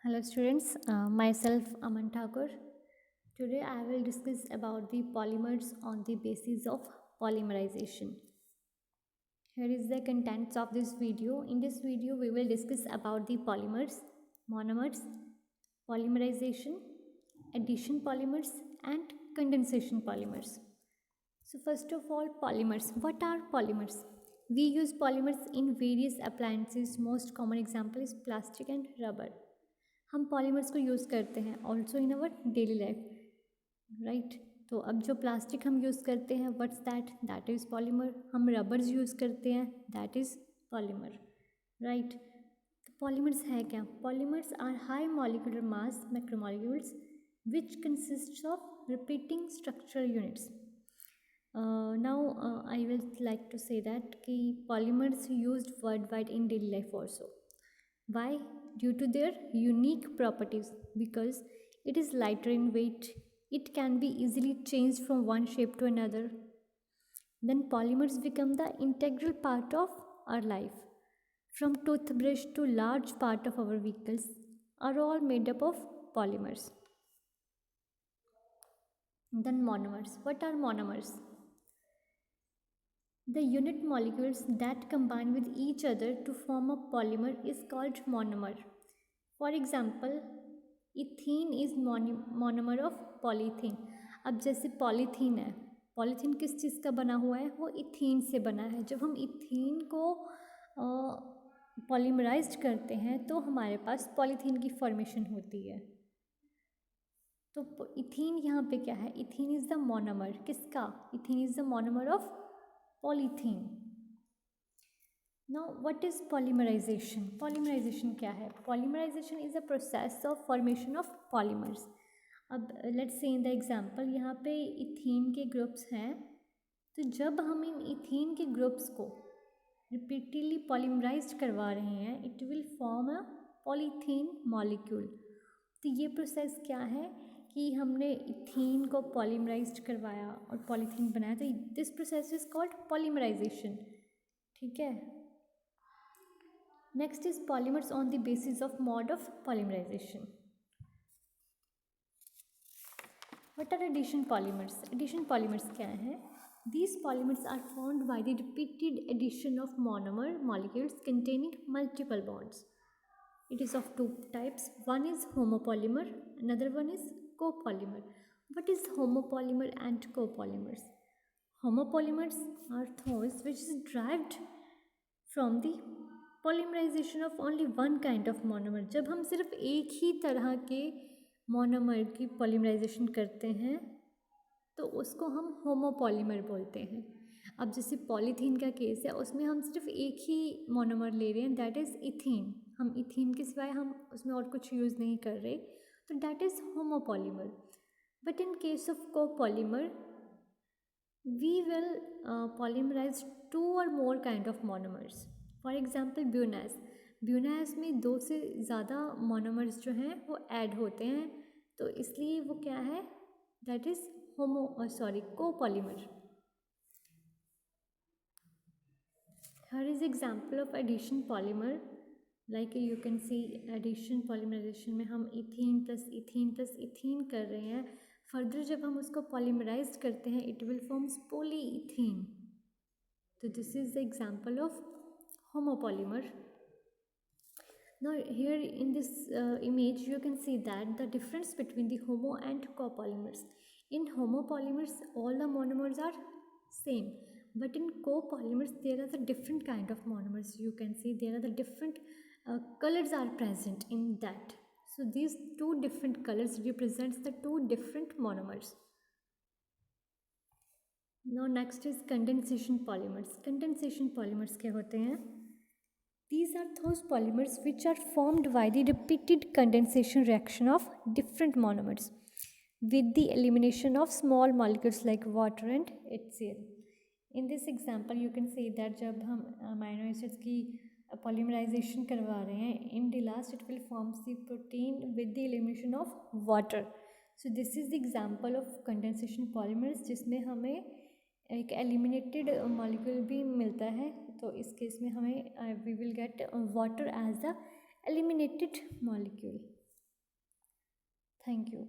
Hello students, myself Aman Thakur. Today I will discuss about the polymers on the basis of polymerization. Here is the contents of this video. In this video we will discuss about the polymers, monomers, polymerization, addition polymers and condensation polymers. So first of all, polymers. What are polymers? We use polymers in various appliances. Most common example is plastic and rubber. हम polymers को use करते हैं also in our daily life, right. तो अब जो plastic हम use करते हैं, व्हाट्स दैट इज़ पॉलीमर। हम रबर्स यूज़ करते हैं, that is polymer, right. Polymers है क्या? Polymers are high molecular mass macromolecules which consist of repeating structural units. Now I will like to say that कि polymers used worldwide in daily life also. Why? Due to their unique properties, because it is lighter in weight, it can be easily changed from one shape to another. Then polymers become the integral part of our life. From toothbrush to large part of our vehicles are all made up of polymers. Then monomers. What are monomers? The unit molecules that combine with each other to form a polymer is called monomer. For example, ethene is monomer of polythene. अब जैसे polythene है, polythene किस चीज़ का बना हुआ है? वो ethene से बना है. जब हम इथीन को पॉलीमराइज्ड करते हैं तो हमारे पास पॉलीथीन की फॉर्मेशन होती है. तो इथीन यहाँ पे क्या है? Ethene is the monomer. किसका? Ethene is the monomer of polythene. Now what is polymerization? Polymerization क्या है? Polymerization is a process of formation of polymers. अब let's say in the example, यहाँ पे इथीन के ग्रुप्स हैं, तो जब हम इन इथीन के ग्रुप्स को रिपीटली पॉलीमराइज्ड करवा रहे हैं, it will form a polythene molecule. तो ये प्रोसेस क्या है कि हमने इथीन को पॉलीमराइज्ड करवाया और पॉलीथीन बनाया, तो this process is called polymerisation. ठीक है. Next is polymers on the basis of mode of polymerisation. What are addition polymers? Addition polymers क्या है? These polymers are formed by the repeated addition of monomer molecules containing multiple bonds. It is of two types. One is homopolymer, another one is copolymer. What is homopolymer and copolymers? Homopolymers are those which is derived from the polymerization of only one kind of monomer. जब हम सिर्फ एक ही तरह के monomer की polymerisation करते हैं तो उसको हम होमोपॉलीमर बोलते हैं. अब जैसे पॉलीथीन का केस है, उसमें हम सिर्फ एक ही मोनोमर ले रहे हैं, दैट इज़ इथीन. हम इथीन के सिवाय हम उसमें और कुछ यूज़ नहीं कर रहे, तो that is homopolymer. But in case of copolymer we will polymerize two or more kind of monomers. For example Buna S में दो से ज़्यादा मोनोमर्स जो हैं वो ऐड होते हैं, तो इसलिए वो क्या है? That is copolymer. Here is example of addition polymer. Like you can see addition polymerization में हम इथीन प्लस इथीन कर रहे हैं. फर्दर जब हम उसको पॉलीमराइज करते हैं, इट विल फॉर्म्स पॉलीइथीन. तो this is the example of homopolymer. Now here in this image you can see that the difference between the homo and copolymers. In homopolymers all the monomers are same, but in copolymers there are the different kind of monomers. You can see there are the different colors are present in that. So these two different colors represents the two different monomers. Now next is condensation polymers. Condensation polymers क्या होते हैं? These are those polymers which are formed by the repeated condensation reaction of different monomers with the elimination of small molecules like water and HCl. In this example you can see that जब हम amino acids की polymerization करवा रहे हैं, in the last it will form the protein with the elimination of water. So this is the example of condensation polymers जिसमें हमें एक eliminated molecule भी मिलता है. तो इस केस में हमें we will get water as the eliminated molecule. Thank you.